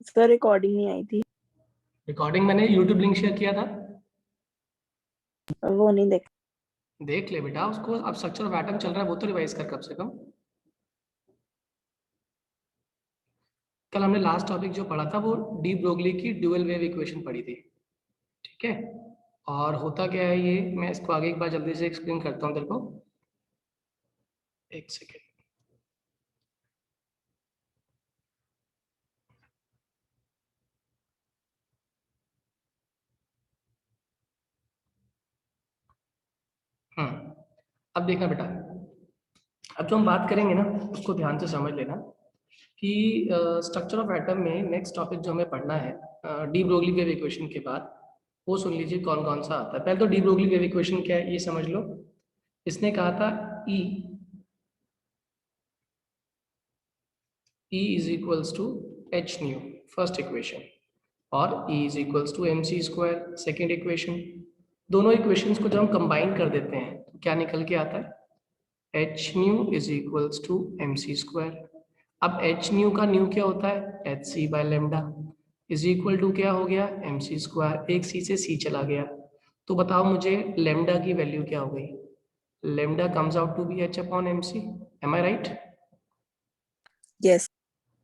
Sir recording नहीं आई थी। Recording मैंने यूट्यूब लिंक शेयर किया था, वो नहीं देख। देख ले बेटा उसको। अब स्ट्रक्चर ऑफ एटम चल रहा है, वो तो रिवाइज कर कम से कम। कल हमने लास्ट टॉपिक जो पढ़ा था वो डी ब्रोगली की ड्यूअल वेव इक्वेशन पढ़ी थी, ठीक है। और होता क्या है ये, मैं इसको आगे एक बार जल्दी से एक्सप्लेन करता हूँ तेरे को, एक सेकेंड। अब देखना बेटा, अब जो हम बात करेंगे ना उसको ध्यान से समझ लेना कि स्ट्रक्चर ऑफ एटम में नेक्स्ट टॉपिक जो हमें पढ़ना है डी ब्रोगली वेव इक्वेशन के बाद, वो सुन लीजिए कौन कौन सा आता है। पहले तो डी ब्रोगली वेव इक्वेशन क्या है ये समझ लो। इसने कहा था E is equals to H nu, first equation, और E is equals to mc square, second equation. दोनों इक्वेशंस को जब हम कंबाइन कर देते हैं तो क्या निकल के आता है, H nu is equals to mc square. अब एच न्यू का न्यू क्या होता है, H C by lambda, is equal to क्या हो गया, mc स्क्वायर। एक सी से सी चला गया, तो बताओ मुझे लेमडा की वैल्यू क्या हो गई। Lambda comes out to be H upon M C, M I right. Yes.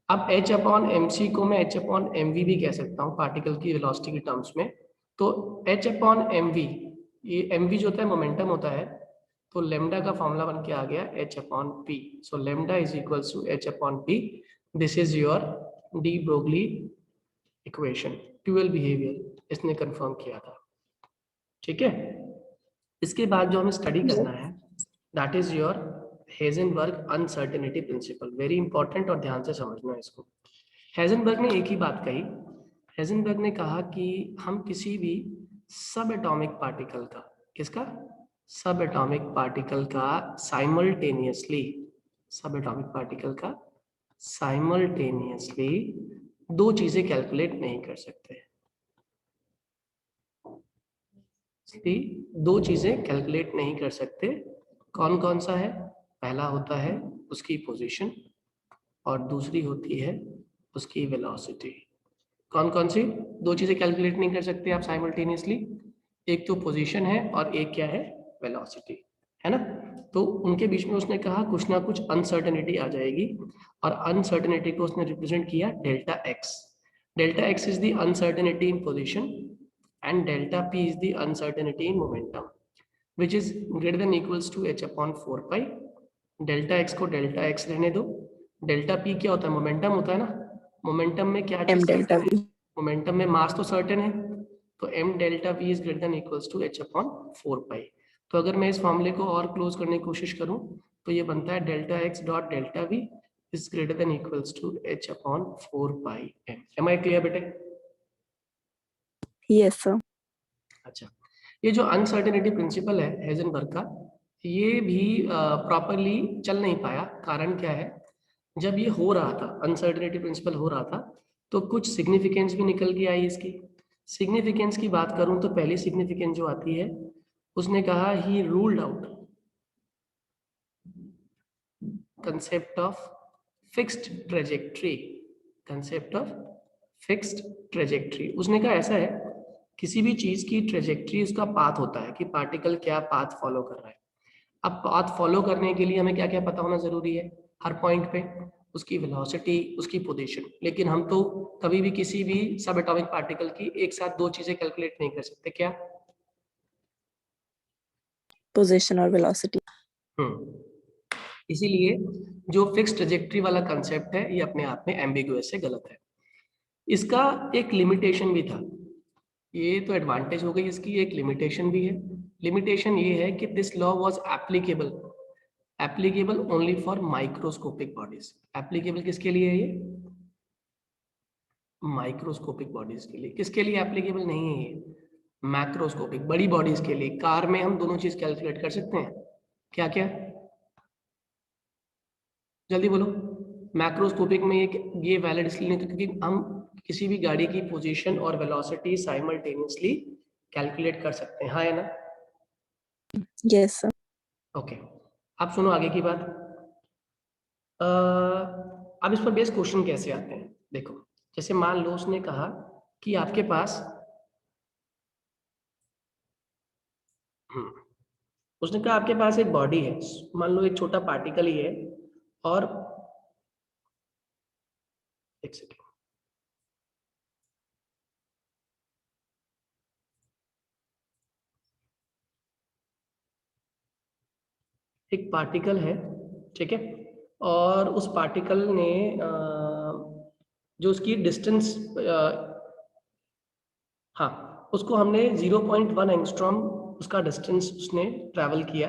अब h अपॉन एम सी को मैं h अपॉन एम वी भी कह सकता हूँ पार्टिकल की वेलोसिटी के टर्म्स में। तो h अपॉन एम वी, ये एम वी जो होता है मोमेंटम होता है, तो लेमडा का फॉर्मूला बन के आ गया h upon P. So lambda is equals to h upon P. This is your de Broglie equation, dual behaviour इसने कंफर्म किया था, ठीक है। इसके बाद जो हमें स्टडी करना है that is your Heisenberg uncertainty principle, very important, और ध्यान से समझना है इसको। हेजनबर्ग ने एक ही बात कही। हेजनबर्ग ने कहा कि हम किसी भी सब एटॉमिक पार्टिकल का, किसका, सब एटॉमिक पार्टिकल का साइमल्टेनियसली, सब एटॉमिक पार्टिकल का साइमल्टेनियसली दो चीजें कैलकुलेट नहीं कर सकते। दो चीजें कैलकुलेट नहीं कर सकते, कौन कौन सा है, पहला होता है उसकी पोजीशन और दूसरी होती है उसकी वेलोसिटी। कौन कौन सी दो चीजें कैलकुलेट नहीं कर सकते आप साइमल्टेनियसली, एक तो पोजीशन है और एक क्या है, वेलोसिटी, है ना। तो उनके बीच में उसने कहा कुछ ना कुछ अनसर्टेनिटी आ जाएगी, और अनसर्टेनिटी को उसने रिप्रेजेंट किया delta x. Delta x is the uncertainty in position and delta p is the uncertainty in momentum which is greater than equals to h upon 4 pi। Delta x को delta x रहने दो, delta p क्या होता है, momentum होता है ना। Momentum में क्या एम चीज डेल्टा सर्टेन है, वी। मोमेंटम में मास तो सर्टेन है, तो m delta v is greater than equals to h upon 4 pi। तो अगर मैं इस फॉर्मूले को और क्लोज करने की कोशिश करूं तो ये बनता है delta x dot delta v is greater than equals to h upon 4 pi m। Am I clear बेटे। Yes sir. अच्छा, ये जो अनसर्टेनिटी प्रिंसिपल है हेजनबर्ग का, ये भी प्रॉपरली चल नहीं पाया। कारण क्या है, जब ये हो रहा था, अनसर्टेनिटी प्रिंसिपल हो रहा था, तो कुछ सिग्निफिकेंस भी निकल के आई इसकी। सिग्निफिकेंस की बात करूं तो पहली सिग्निफिकेंस जो आती है, उसने कहा he ruled out concept of fixed trajectory. Concept of fixed trajectory, उसने कहा ऐसा है किसी भी चीज की ट्रेजेक्ट्री उसका पाथ होता है कि पार्टिकल क्या पाथ फॉलो कर रहा है। अब पाथ फॉलो करने के लिए हमें क्या क्या पता होना जरूरी है, हर पॉइंट पे उसकी वेलोसिटी, उसकी पोजीशन। लेकिन हम तो कभी भी किसी भी सब एटॉमिक पार्टिकल की एक साथ दो चीजें कैलकुलेट नहीं कर सकते, क्या, पोजीशन और वेलोसिटी। इसीलिए जो फिक्स ट्रेजेक्ट्री वाला कंसेप्ट है ये अपने आप में एम्बिगुअस है, गलत है। इसका एक लिमिटेशन भी था, ये तो एडवांटेज हो गई, इसकी एक लिमिटेशन भी है। लिमिटेशन ये है कि this law was applicable, applicable only for microscopic bodies. Applicable किसके लिए है ये, माइक्रोस्कोपिक बॉडीज के लिए। किसके लिए एप्लीकेबल नहीं है ये, मैक्रोस्कोपिक बड़ी बॉडीज के लिए। कार में हम दोनों चीज कैलकुलेट कर सकते हैं, क्या क्या, जल्दी बोलो। मैक्रोस्कोपिक में ये वैलिड इसलिए नहीं क्योंकि हम किसी भी गाड़ी की पोजीशन और वेलोसिटी साइमल्टेनियसली कैलकुलेट कर सकते हैं, हाँ है ना। Yes sir. ओके, अब सुनो आगे की बात। अब इस पर बेस क्वेश्चन कैसे आते हैं, देखो जैसे मान लो उसने कहा कि आपके पास उसने कहा आपके पास एक बॉडी है, मान लो एक छोटा पार्टिकल ही है, और एक सेकेंड, एक पार्टिकल है, ठीक है, और उस पार्टिकल ने जो उसकी डिस्टेंस, हाँ, उसको हमने 0.1 एंगस्ट्रॉम उसका डिस्टेंस उसने ट्रैवल किया,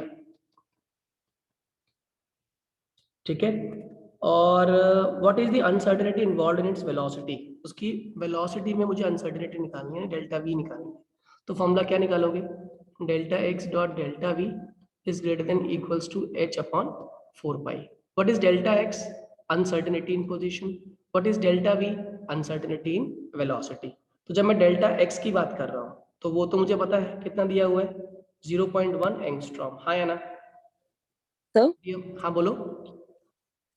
ठीक है, और what is the uncertainty involved in its velocity, उसकी वेलोसिटी में मुझे अनसर्टेनिटी निकालनी है, डेल्टा वी निकालनी है। तो फॉर्मूला क्या निकालोगे, delta X dot delta V is greater than equals to H upon 4 pi. What is delta X, uncertainty in position, what is delta V, uncertainty in velocity. तो जब मैं डेल्टा एक्स की बात कर रहा हूँ तो वो तो मुझे पता है कितना दिया हुआ है, 0.1 एंगस्ट्रॉम, हाँ या ना? हाँ बोलो।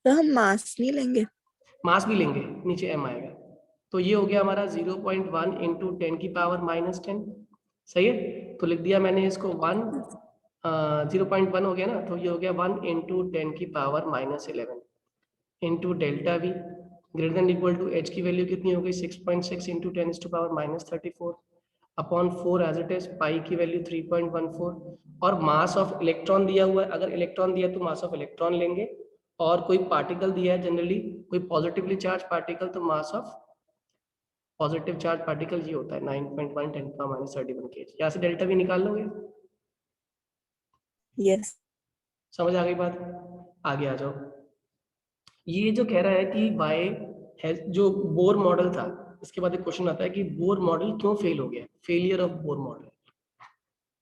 तो हम मास नहीं लेंगे? मास भी लेंगे, नीचे m आएगा, तो ये हो गया हमारा 0.1 इंटू 10 की पावर -10, सही है। तो लिख दिया मैंने इसको 0.1 हो गया ना, तो ये हो गया 1 इंटू 10 की power -11 into delta V greater than equal to H की वैल्यू कितनी हो गई, 6.6 into 10 to power -34 upon 4 as it is, pi की वैल्यू 3.14, और मास ऑफ इलेक्ट्रॉन दिया हुआ है, अगर इलेक्ट्रॉन दिया तो मास ऑफ इलेक्ट्रॉन लेंगे, और कोई पार्टिकल दिया है जनरली, कोई पॉजिटिवली चार्ज पार्टिकल, तो mass of positive charge particle ये होता है 9.1 10 का -31 kg। यहाँ से डेल्टा भी निकाल लोगे, यस। समझ आ गई बात? आगे आ जाओ। ये जो कह रहा है कि बाय जो बोर मॉडल था, इसके बाद एक क्वेश्चन आता है कि बोर मॉडल क्यों फेल हो गया, failure of Bohr model.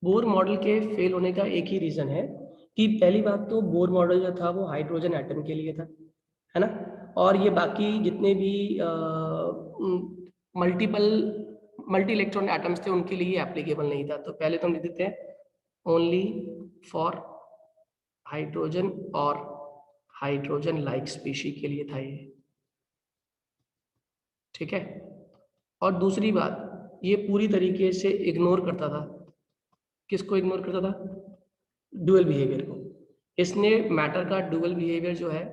Bohr model के फेल होने का एक ही रीजन है कि पहली बात तो बोर मॉडल जो था वो हाइड्रोजन एटम के लिए था, है ना, और ये बाकी जितने भी मल्टी इलेक्ट्रॉन एटम्स थे उनके लिए एप्लीकेबल नहीं था। तो पहले तो हम लिख देते हैं ओनली फॉर हाइड्रोजन और हाइड्रोजन लाइक स्पीशी के लिए था ये, ठीक है। और दूसरी बात, ये पूरी तरीके से इग्नोर करता था, किसको इग्नोर करता था, डुअल बिहेवियर को। इसने मैटर का डुअल बिहेवियर जो है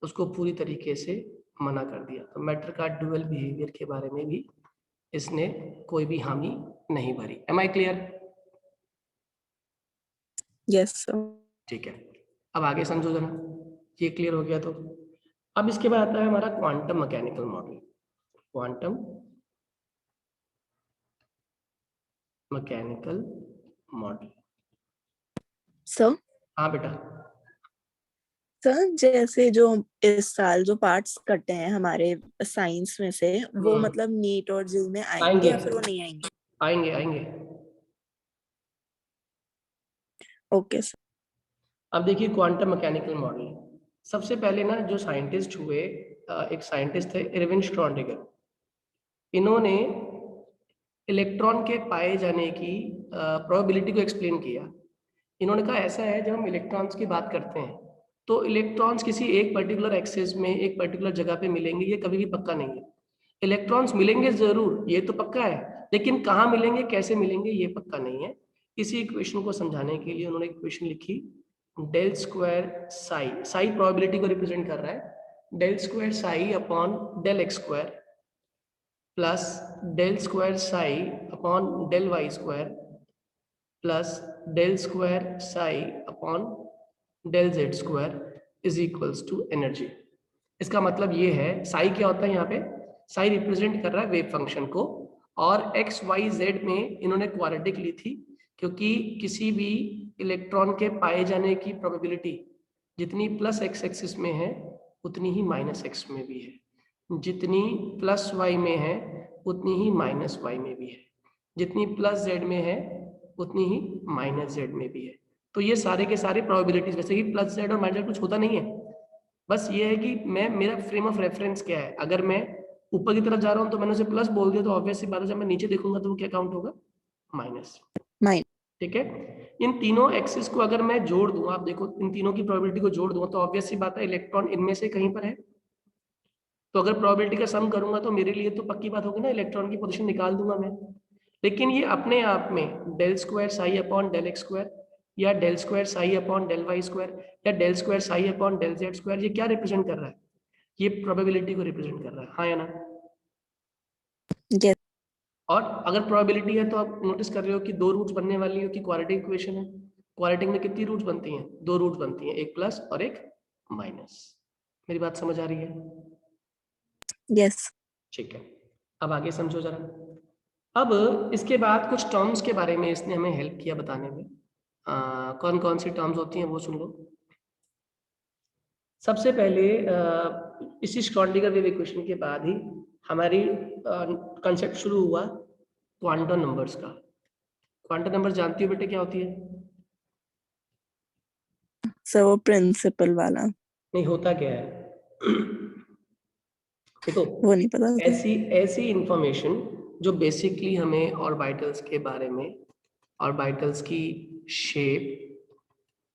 उसको पूरी तरीके से मना कर दिया। तो मैटर का डुअल बिहेवियर के बारे में भी इसने कोई भी हामी नहीं भरी। Am I clear? Yes sir. ठीक है, अब आगे समझो जरा, ये क्लियर हो गया तो अब इसके बाद आता है हमारा quantum mechanical model. Quantum mechanical model. Sir हाँ बेटा। सर जैसे जो इस साल जो पार्ट्स कटे हैं हमारे साइंस में से, वो मतलब नीट और जी में आएंगे आएंगे या फिर वो नहीं आएंगे? आएंगे आएंगे। Okay sir. अब देखिए क्वांटम मैकेनिकल मॉडल, सबसे पहले ना जो साइंटिस्ट हुए, एक साइंटिस्ट थे इरविन श्रोडिंगर, इन्होंने इलेक्ट्रॉन के पाए जाने की प्रोबेबिलिटी को एक्सप्लेन किया। इन्होंने कहा ऐसा है, जब हम इलेक्ट्रॉन्स की बात करते हैं तो इलेक्ट्रॉन्स किसी एक पर्टिकुलर एक्सिस में एक पर्टिकुलर जगह पे मिलेंगे, ये कभी भी पक्का नहीं है। इलेक्ट्रॉन्स मिलेंगे जरूर, ये तो पक्का है, लेकिन कहाँ मिलेंगे कैसे मिलेंगे ये पक्का नहीं है। इसी इक्वेशन को समझाने के लिए उन्होंने इक्वेशन लिखी, del square psi, psi probability को रिप्रेजेंट कर रहा है, del square psi upon del X square plus del square psi upon del Y square plus del square psi upon del Z square is equals to energy. इसका मतलब ये है, साई क्या होता है यहाँ पे, साई रिप्रेजेंट कर रहा है वेव फंक्शन को, और एक्स वाई जेड में इन्होंने क्वाड्रेटिक ली थी, क्योंकि किसी भी इलेक्ट्रॉन के पाए जाने की प्रोबेबिलिटी जितनी प्लस एक्स एक्सिस में है उतनी ही माइनस एक्स में भी है, जितनी प्लस वाई में है उतनी ही माइनस वाई में भी है, जितनी प्लस जेड में है उतनी ही माइनस जेड में भी है। तो ये सारे के सारे प्रोबेबिलिटीज, वैसे कि प्लस जेड और माइनस जेड कुछ होता नहीं है, बस ये है कि मैं, मेरा फ्रेम ऑफ रेफरेंस क्या है, अगर मैं ऊपर की तरफ जा रहा हूँ तो मैंने उसे प्लस बोल दिया, तो ऑब्वियस सी बात है जब मैं नीचे देखूंगा तो वो क्या काउंट होगा, माइनस, ठीक है। इन तीनों एक्सिस को अगर मैं जोड़ दूं, आप देखो इन तीनों की प्रोबेबिलिटी को जोड़ दूं, तो ऑब्वियस सी बात है इलेक्ट्रॉन इनमें से कहीं पर है, तो अगर प्रोबेबिलिटी का सम करूंगा तो मेरे लिए तो पक्की बात होगी ना, इलेक्ट्रॉन की पोजीशन निकाल दूंगा मैं। लेकिन ये अपने आप में del square psi upon del X square या del square psi upon del Y square या del square psi upon del Z square, ये क्या रिप्रेजेंट कर रहा है? ये प्रोबेबिलिटी को रिप्रेजेंट कर रहा है, हाँ या ना? यस। और अगर प्रोबेबिलिटी है तो आप नोटिस कर रहे हो कि दो रूट्स बनने वाली है, कि क्वाड्रेटिक इक्वेशन है। क्वाड्रेटिक में कितनी रूट्स बनती हैं? दो रूट्स बनती हैं, एक प्लस और एक माइनस। मेरी बात समझ आ रही है? यस। ठीक है, अब आगे समझो जरा। अब इसके बाद कुछ टर्म्स के बारे में इसने हमें हेल्प किया बताने में। कौन कौन सी टर्म्स होती हैं वो सुन लो। सबसे पहले इसी श्रोडिंगर वेव इक्वेशन के बाद ही हमारी कंसेप्ट शुरू हुआ क्वांटम नंबर्स का। क्वांटम नंबर जानती हो बेटे क्या होती है? सर वो प्रिंसिपल वाला नहीं, होता क्या है? देखो, वो नहीं पता सर। ऐसी ऐसी इंफॉर्मेशन जो बेसिकली हमें ऑर्बिटल्स के बारे में, ऑर्बिटल्स की shape,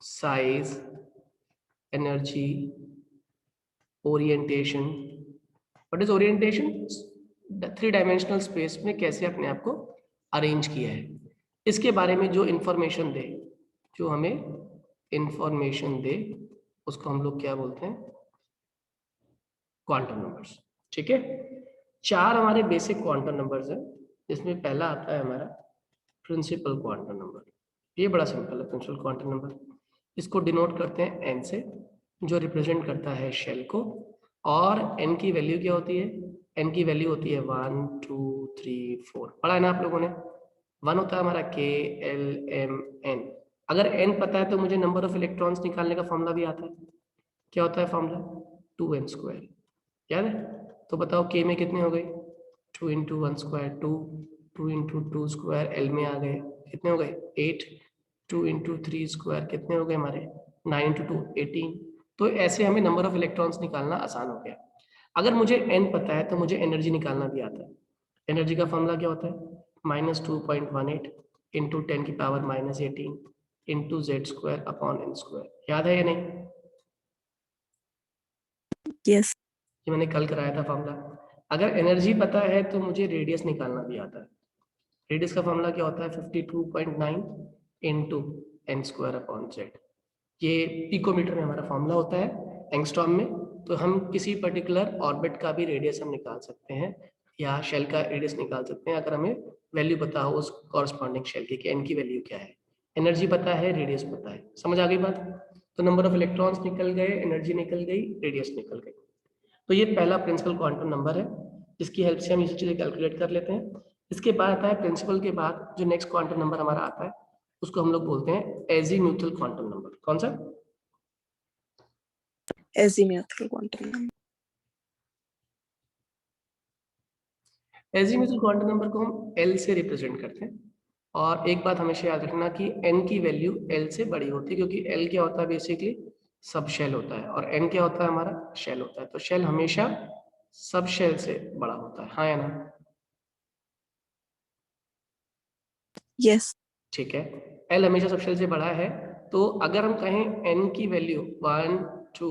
size, energy, orientation. What is orientation? 3 dimensional space में कैसे अपने आप को अरेंज किया है, इसके बारे में जो इंफॉर्मेशन दे, जो हमें इंफॉर्मेशन दे, उसको हम लोग क्या बोलते हैं? Quantum numbers. ठीक है, 4 हमारे बेसिक क्वांटम नंबर्स हैं, जिसमें पहला आता है हमारा प्रिंसिपल क्वांटम नंबर। ये बड़ा सिंपल है, प्रिंसिपल क्वांटम नंबर। इसको डिनोट करते हैं एन से, जो रिप्रेजेंट करता है शेल को। और एन की वैल्यू क्या होती है? एन की वैल्यू होती है 1 2 3 4। पढ़ा है ना आप लोगों ने? 1 होता है हमारा के एल एम एन। अगर एन पता है तो मुझे नंबर ऑफ इलेक्ट्रॉन्स निकालने का फॉर्मूला भी आता है। क्या होता है फॉर्मूला? 2n²। याद है? तो बताओ के में कितने हो गए? 2 × 1 स्क्वायर 2, 2 × 2 स्क्वायर एल में आ गए, कितने हो गए? 8। 2 × 3 स्क्वायर कितने हो गए हमारे? 9 × 2 18। तो ऐसे हमें नंबर ऑफ इलेक्ट्रॉन्स निकालना आसान हो गया। अगर मुझे एन पता है तो मुझे एनर्जी निकालना भी आता है। एनर्जी का फॉर्मूला क्या होता है? -2.18 × 10⁻⁻18 × z² (n²). याद है या नहीं? यस। ये मैंने कल कराया था फॉर्मूला। अगर एनर्जी पता है तो मुझे रेडियस निकालना भी आता है। रेडियस का फॉर्मूला क्या होता है? 52.9 × n²/z। ये पिकोमीटर में हमारा फॉर्मूला होता है, एंगस्ट्रॉम में। तो हम किसी पर्टिकुलर ऑर्बिट का भी रेडियस हम निकाल सकते हैं, या शेल का रेडियस निकाल सकते हैं, अगर हमें वैल्यू पता हो उस कॉरस्पॉन्डिंग शेल की कि एन की वैल्यू क्या है। एनर्जी पता है, रेडियस पता है। समझ आ गई बात? तो नंबर ऑफ इलेक्ट्रॉन्स निकल गए, एनर्जी निकल गई, रेडियस निकल गई। तो ये पहला प्रिंसिपल क्वांटम नंबर है, जिसकी हेल्प से हम ये चीज़ें कैलकुलेट कर लेते हैं। इसके बाद आता है प्रिंसिपल के बाद जो नेक्स्ट क्वांटम नंबर हमारा आता है, उसको हम लोग बोलते हैं एजीम्यूथल क्वांटम नंबर। कौन सा? Azimuthal quantum number. Azimuthal quantum number को हम एल से रिप्रेजेंट करते हैं। और एक बात हमेशा याद रखना कि एन की वैल्यू एल से बड़ी होती है, क्योंकि एल क्या होता है? बेसिकली सब शेल होता है, और एन क्या होता है? हमारा शेल होता है। तो शेल हमेशा सब शेल से बड़ा होता है, हाँ या ना? यस। ठीक है, एल हमेशा सब शेल से बड़ा है। तो अगर हम कहें एन की वैल्यू 1 2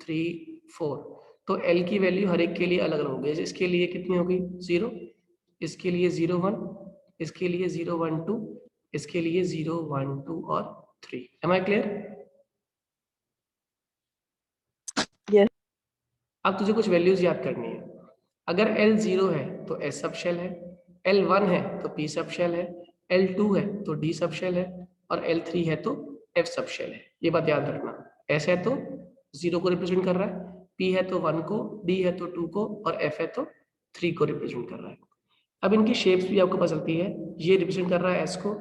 3 4, तो एल की वैल्यू हर एक के लिए अलग अलग होगी। इसके लिए कितनी होगी? 0, इसके लिए 0 1, इसके लिए 0 1 2, इसके लिए 0 1 2 और 3। Am I clear? यस। अब तुझे कुछ वैल्यूज याद करनी है। अगर एल 0 है तो एस सब शेल है, एल 1 है तो पी सब शेल है, एल 2 है तो डी सब शेल है, और एल 3 है तो एफ सब शेल है। ये बात याद रखना। एस है तो 0 को रिप्रेजेंट कर रहा है, पी है तो 1 को, डी है तो 2 को, और एफ है तो 3 को रिप्रेजेंट कर रहा है। अब इनकी शेप्स भी आपको पता चलती है। ये रिप्रेजेंट कर रहा है एस को,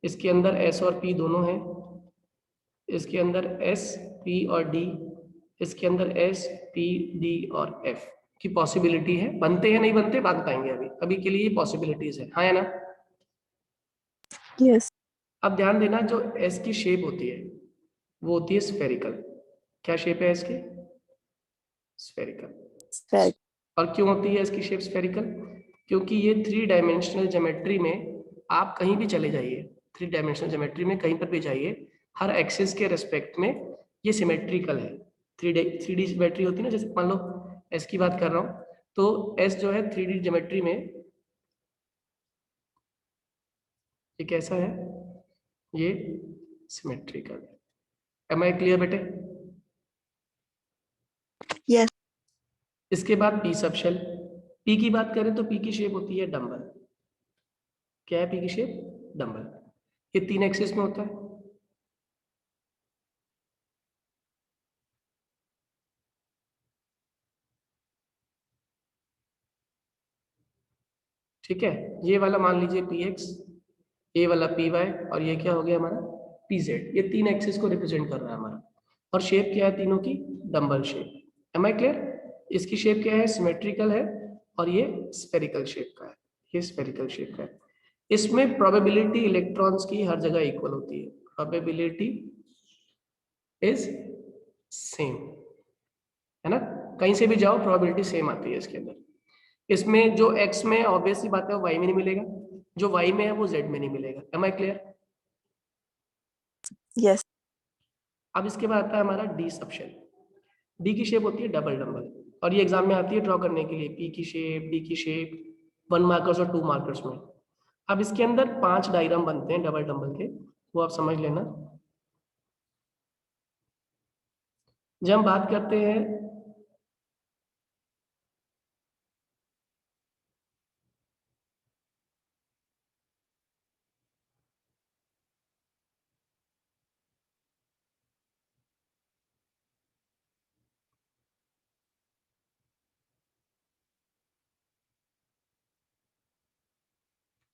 इसके अंदर एस और पी दोनों हैं, इसके अंदर एस पी और डी, इसके अंदर एस पी डी और एफ की पॉसिबिलिटी है। बनते हैं नहीं बनते बात बताएंगे, अभी के लिए पॉसिबिलिटीज है, हाँ या ना? यस। अब ध्यान देना, जो एस की शेप होती है वो होती है स्फेरिकल। क्या शेप है एस की? स्फेरिकल। और क्यों होती है इसकी शेप स्फेरिकल? क्योंकि ये 3 डायमेंशनल ज्योमेट्री में, आप कहीं भी चले जाइए, 3 डायमेंशनल ज्योमेट्री में कहीं पर भी जाइए, हर एक्सिस के रेस्पेक्ट में ये सिमेट्रिकल है। 3D ज्योमेट्री होती है ना, जैसे मान लो एस की बात कर रहा हूँ। तो एस जो है 3D ज्योमेट्री में ये कैसा है, ये सिमेट्रिकल है। एम आई क्लियर बेटे? यस। इसके बाद पी सब शेल। पी की बात करें तो पी की शेप होती है डंबल। क्या है पी की शेप? डंबल। ये 3 एक्सिस में होता है। ठीक है, ये वाला मान लीजिए पी एक्स, ये वाला पी वाई, और ये क्या हो गया हमारा पी जेड। ये 3 एक्सिस को रिप्रेजेंट कर रहा है हमारा। और शेप क्या है तीनों की? Dumbbell shape. Am I clear? इसकी शेप क्या है? सिमेट्रिकल है, और ये स्फेरिकल शेप का है। ये स्फेरिकल शेप का है। इसमें प्रोबेबिलिटी इलेक्ट्रॉन्स की हर जगह इक्वल होती है। प्रोबेबिलिटी इज सेम, है ना? कहीं से भी जाओ प्रोबेबिलिटी सेम आती है इसके अंदर। इसमें जो x में ऑब्वियसली बात है y में नहीं मिलेगा, जो y में है वो z में नहीं मिलेगा। Am I clear? यस। अब इसके बाद आता है हमारा डी सब शेल। डी की शेप होती है डबल डंबल, और ये एग्जाम में आती है ड्रॉ करने के लिए। पी की शेप, डी की शेप, 1 मार्कर्स और 2 मार्कर्स में। अब इसके अंदर 5 डायग्राम बनते हैं डबल डंबल के, वो आप समझ लेना। जब हम बात करते हैं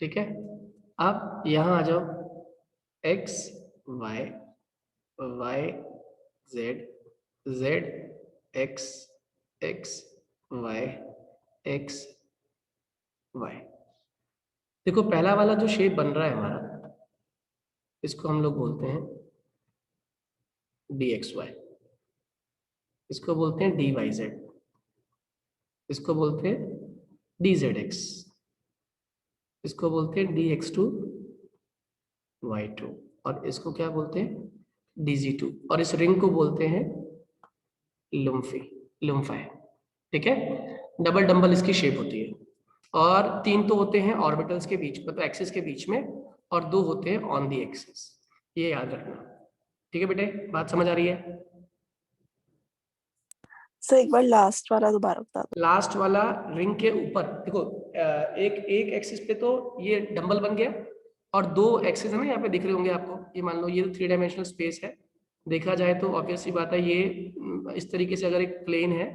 ठीक है, अब यहां आ जाओ। x y, y z, z x, x y, x y। देखो पहला वाला जो शेप बन रहा है हमारा, इसको हम लोग बोलते हैं dxy, इसको बोलते हैं dyz, इसको बोलते हैं dzx, इसको बोलते हैं dx2 y2, और इसको क्या बोलते हैं dg2, और इस रिंग को बोलते हैं लुम्फी, लुम्फाई। ठीक है, डबल डंबल इसकी शेप होती है। और 3 तो होते हैं ऑर्बिटल्स के बीच, मतलब एक्सिस के बीच में, और 2 होते हैं ऑन दी एक्सिस। ये याद रखना। ठीक है बेटे, बात समझ आ रही है? सर एक बार लास्ट वाला दोबारा बता दो। लास्ट वाला रिंग के ऊपर देखो, एक एक एक्सिस पे तो ये डंबल बन गया, और 2 एक्सिस है ना यहाँ पे दिख रहे होंगे आपको। ये मान लो ये 3 डायमेंशनल स्पेस है। देखा जाए तो ऑब्वियस सी बात है, ये इस तरीके से अगर एक प्लेन है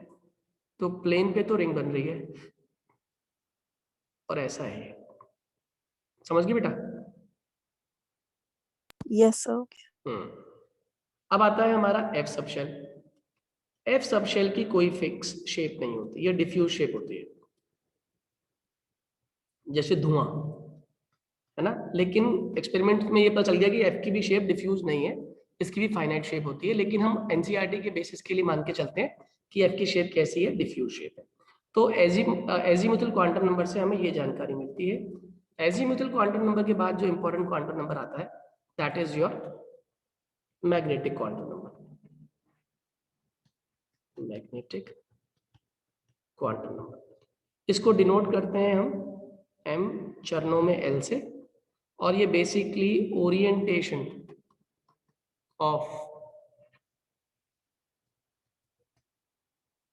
तो प्लेन पे तो रिंग बन रही है, और ऐसा है। समझ गए बेटा? Yes sir. अब आता है हमारा एफ सब शेल। एफ सब शेल की कोई फिक्स शेप नहीं होती, ये डिफ्यूज शेप होती है, जैसे धुआं, है ना? लेकिन एक्सपेरिमेंट में ये पता चल गया कि एफ की भी शेप डिफ्यूज नहीं है, इसकी भी फाइनाइट शेप होती है। लेकिन हम एनसीईआरटी के बेसिस के लिए मान के चलते हैं कि एफ की शेप कैसी है, डिफ्यूज शेप है। तो एजीमुथल क्वांटम नंबर से हमें ये जानकारी मिलती है। एजीमुथल क्वांटम नंबर के बाद जो इंपॉर्टेंट क्वांटम नंबर आता है, that is your magnetic quantum number. Magnetic quantum number, इसको डिनोट करते हैं हम m चरणों में l से, और ये बेसिकली ओरिएंटेशन ऑफ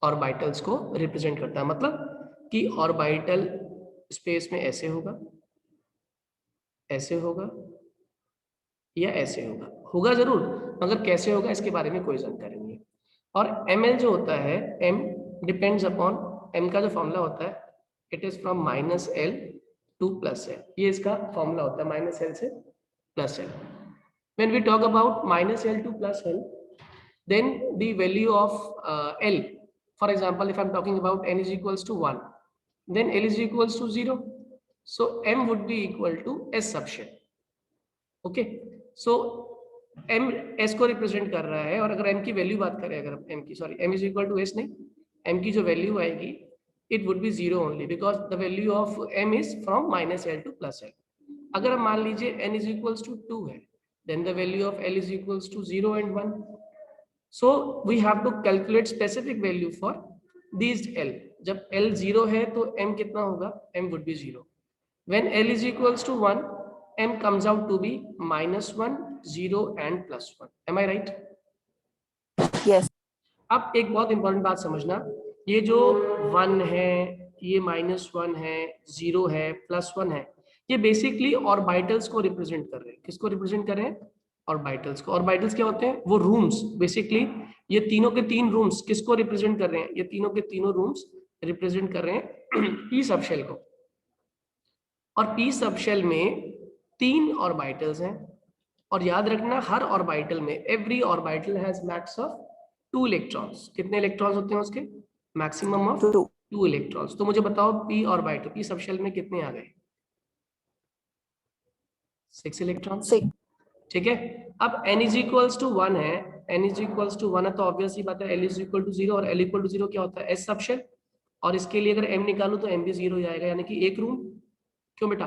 ऑर्बिटल्स को रिप्रेजेंट करता है। मतलब कि ऑर्बिटल स्पेस में ऐसे होगा, ऐसे होगा, या ऐसे होगा। होगा जरूर, मगर कैसे होगा इसके बारे में कोई जानकारी नहीं है। और ml जो होता है, m डिपेंड्स अपॉन, m का जो फॉर्मूला होता है, it is from -l to +l। ये इसका फॉर्मूला होता है, -l से +l। When we talk about -l to +l, then the value of l, for example, if I'm talking about n is equals to 1, then l is equals to 0, so m would be equal to s sub shell। Okay, so m s को represent कर रहा है, और अगर m की value बात करें, अगर m की, sorry, m is equal to s नहीं, m की जो वैल्यू आएगी, it would be 0 only, because the value of m is from -l to +l। अगर हम मान लीजिए n इज इक्वल्स टू 2 है, then the value of l is equals to 0 and 1। So we have to calculate specific value for this L, जब L 0 है तो M कितना होगा, M would be 0. When L is equals to 1, M comes out to be -1, 0 and +1. Am I right? Yes. अब एक बहुत important बात समझना, ये जो 1 है, ये -1 है, 0 है, +1 है, ये बेसिकली ऑर्बिटल्स को रिप्रेजेंट कर रहे हैं. किसको रिप्रेजेंट कर रहे हैं? ऑर्बिटल्स को. ऑर्बिटल्स क्या होते हैं? वो रूम्स. बेसिकली ये तीनों के तीन रूम्स किसको रिप्रेजेंट कर रहे हैं? ये तीनों के तीनों रूम्स रिप्रेजेंट कर रहे हैं पी सबशेल को. और पी सबशेल में 3 ऑर्बिटल्स हैं. और याद रखना, हर ऑर्बिटल में every orbital has max of 2 electrons. कितने इलेक्ट्रॉन्स होते हैं उसके? Maximum of 2 electrons. तो मुझे बताओ पी ऑर्बिटल, पी सबशेल में कितने आ गए? 6 इलेक्ट्रॉन्स. ठीक है. अब n इज इक्वल्स टू 1 है, n इज इक्वल्स टू 1 है, तो ऑब्वियस ही बात है l इज इक्वल टू 0. और l इक्वल टू 0 क्या होता है? s subshell. और इसके लिए अगर m निकालूं तो m भी 0 ही आएगा, यानी कि एक रूम. क्यों बेटा?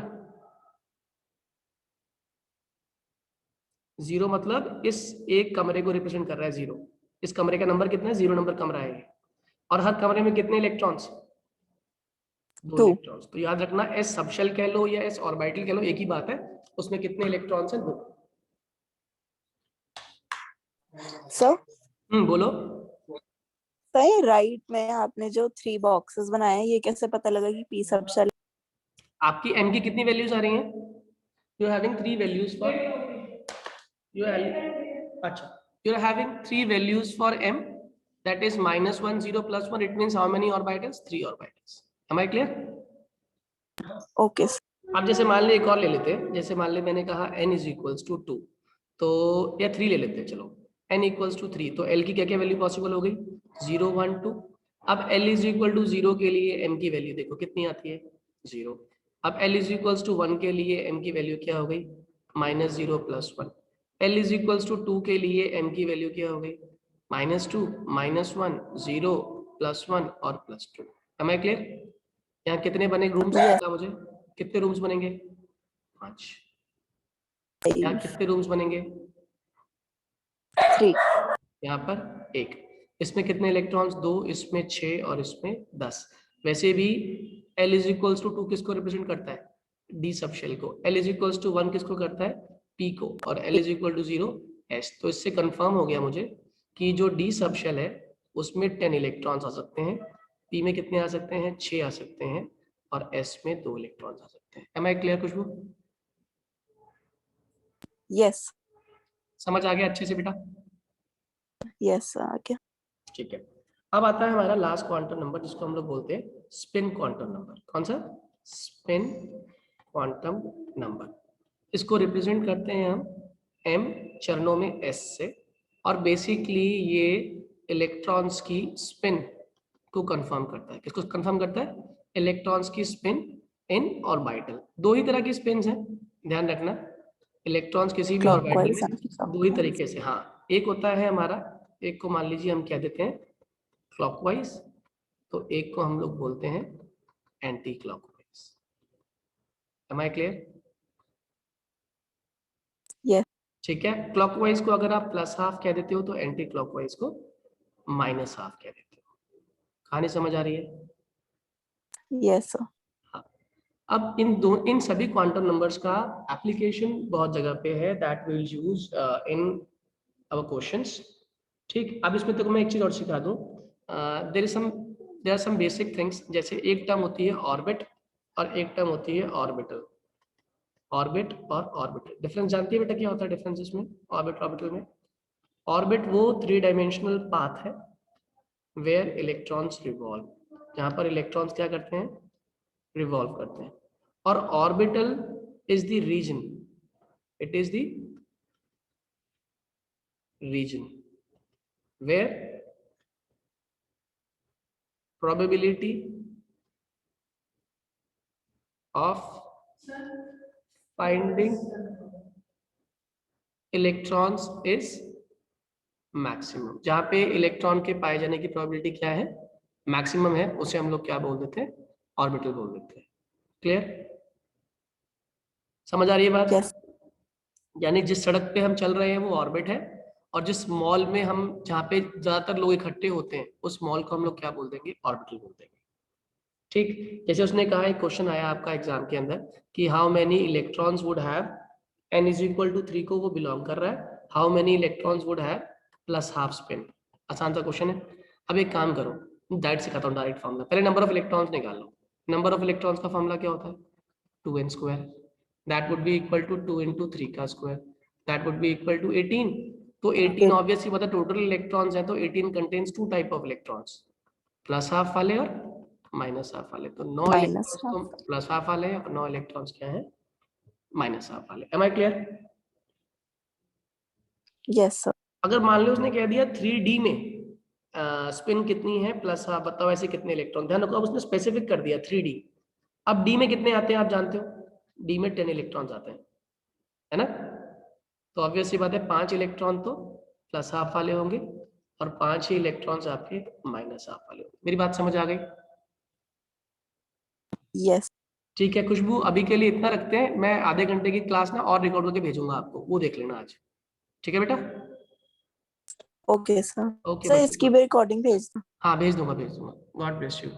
0 मतलब इस एक कमरे को रिप्रेजेंट कर रहा है 0. इस कमरे का नंबर कितना है? 0 नंबर कमरा है. और हर कमरे में कितने इलेक्ट्रॉन्स? 2 इलेक्ट्रॉन्स. तो याद रखना, s सबशेल कह लो या s ऑर्बिटल कह लो, एक ही बात है. उसमें कितने इलेक्ट्रॉन्स हैं? 2. सर बोलो. सही. राइट में आपने जो 3 बॉक्सेस बनाए हैं, ये कैसे पता लगा कि पी सबशेल? आपकी m की कितनी वैल्यूज आ रही हैं? You are having 3 values for अच्छा, you are having 3 values for m, that is -1, 0, +1. It means how many orbitals? 3 orbitals. Am I clear? Okay. अब जैसे मान ले एक और ले लेते हैं. जैसे मान ले मैंने कहा n इज इक्वल्स टू 2, तो या 3 ले लेते हैं. चलो n इक्वल्स टू 3, तो l की क्या क्या वैल्यू पॉसिबल हो गई? 0, 1, 2. अब l इज इक्वल टू 0 के लिए m की वैल्यू देखो कितनी आती है? 0. अब l इज इक्वल्स टू 1 के लिए m की वैल्यू क्या हो गई? -0 +1. l इज इक्वल्स टू 2 के लिए m की वैल्यू क्या हो गई? -2, -1, 0, +1 और +2. Am I clear? यहाँ कितने बने रूम्स? बता मुझे, कितने रूम्स बनेंगे? 5. यहाँ कितने रूम्स बनेंगे? 3. यहाँ पर 1. इसमें कितने इलेक्ट्रॉन्स? 2. इसमें 6 और इसमें 10. वैसे भी L इज इक्वल्स टू 2 किसको रिप्रेजेंट करता है? D सबशेल को. L इज इक्वल्स टू 1 किसको करता है? P को. और L is equal to 0 S. तो इससे कंफर्म हो गया मुझे कि जो D सबशेल है उसमें 10 इलेक्ट्रॉन्स आ सकते हैं. P में कितने आ सकते हैं? 6 आ सकते हैं. और S में 2 इलेक्ट्रॉन्स आ सकते हैं. Am I clear Khushboo? Yes. समझ आ गया अच्छे से बेटा? Yes okay. ठीक है. अब आता है हमारा लास्ट क्वांटम नंबर, जिसको हम लोग बोलते हैं स्पिन क्वांटम नंबर. कौन सा? Spin quantum number. इसको रिप्रेजेंट करते हैं हम m चरणों में s से. और बेसिकली ये इलेक्ट्रॉन्स की स्पिन को कंफर्म करता है. किसको कंफर्म करता है? इलेक्ट्रॉन्स की स्पिन इन ऑर्बिटल. 2 ही तरह की स्पिन हैं, ध्यान रखना. इलेक्ट्रॉन्स किसी भी ऑर्बिटल में 2 ही तरीके से. हाँ, एक होता है हमारा, एक को मान लीजिए हम कह देते हैं क्लॉकवाइज, तो एक को हम लोग बोलते हैं anticlockwise. Am I clear? Yes. ठीक है. क्लॉकवाइज को अगर आप +½ कह देते हो तो एंटी क्लॉकवाइज को -½ कह देते हो. कहानी समझ आ रही है? यस. हाँ. अब इन सभी क्वांटम नंबर्स का एप्लीकेशन बहुत जगह पे है, that will use in our questions. ठीक. अब इसमें तो मैं एक चीज और सिखा दूं. There are some basic things. जैसे एक टर्म होती है ऑर्बिट और एक टर्म होती है ऑर्बिटल. ऑर्बिट और ऑर्बिटल डिफरेंस जानती है बेटा? क्या होता है डिफरेंस इसमें ऑर्बिट ऑर्बिटल में? ऑर्बिट वो 3 डायमेंशनल पाथ है वेयर इलेक्ट्रॉन्स रिवॉल्व, जहां पर इलेक्ट्रॉन्स क्या करते हैं? रिवॉल्व करते हैं. और orbital is the region, it is the region where probability of finding electrons is maximum. जहां पे इलेक्ट्रॉन के पाए जाने की प्रोबेबिलिटी क्या है? मैक्सिमम है. उसे हम लोग क्या बोल देते हैं? ऑर्बिटल बोल देते हैं. क्लियर? समझ आ रही है बात? यस. यानी जिस सड़क पे हम चल रहे हैं वो ऑर्बिट है, और जिस मॉल में हम जहाँ पे ज्यादातर लोग इकट्ठे होते हैं उस मॉल को हम लोग क्या बोल देंगे, ऑर्बिटल बोल देंगे। ठीक, जैसे उसने कहा एक क्वेश्चन आया आपका एग्जाम के अंदर कि how many electrons would have n is equal to 3 को वो बिलोंग कर रहा है, how many electrons would have plus half spin. आसान सा क्वेश्चन है। अब एक काम करो, डायरेक्ट सिखाता हूँ, डायरेक्ट फॉर्मूला। पहले नंबर ऑफ इलेक्ट्रॉन्स निकाल लो। नंबर ऑफ इलेक्ट्रॉन्स का फॉर्मूला क्या होता है, 2n square, that would be equal to 2 into 3 का square, that would be equal to 18। तो 18 ऑब्वियसली मतलब टोटल इलेक्ट्रॉन्स है, तो 18 contains 2 type of electrons, plus half वाले और माइनस हाफ वाले। तो 9 माइनस इलेक्ट्रॉन्स तो हाफ। प्लस हाफ वाले हैं और 9 इलेक्ट्रॉन्स क्या है, माइनस हाफ वाले। Am I clear? Yes sir. अगर मान लो उसने कह दिया 3D में स्पिन कितनी है प्लस हाफ, बताओ ऐसे कितने इलेक्ट्रॉन। ध्यान रखो, अब उसने स्पेसिफिक कर दिया 3D। अब डी में कितने आते हैं आप जानते हो, डी में 10 इलेक्ट्रॉन्स आते हैं, है ना। तो ऑब्वियस सी बात है 5 इलेक्ट्रॉन तो प्लस हाफ वाले होंगे और 5 ही इलेक्ट्रॉन्स आपके माइनस हाफ वाले होंगे। मेरी बात समझ आ गई? यस। ठीक है खुशबू, अभी के लिए इतना रखते हैं। मैं आधे घंटे की क्लास ना और रिकॉर्ड करके भेजूंगा आपको, वो देख लेना आज। ठीक है बेटा? Okay sir. ओके सर बच्चों, इसकी भी रिकॉर्डिंग भेज दो। हाँ भेज दूंगा भेज दूंगा। God bless you.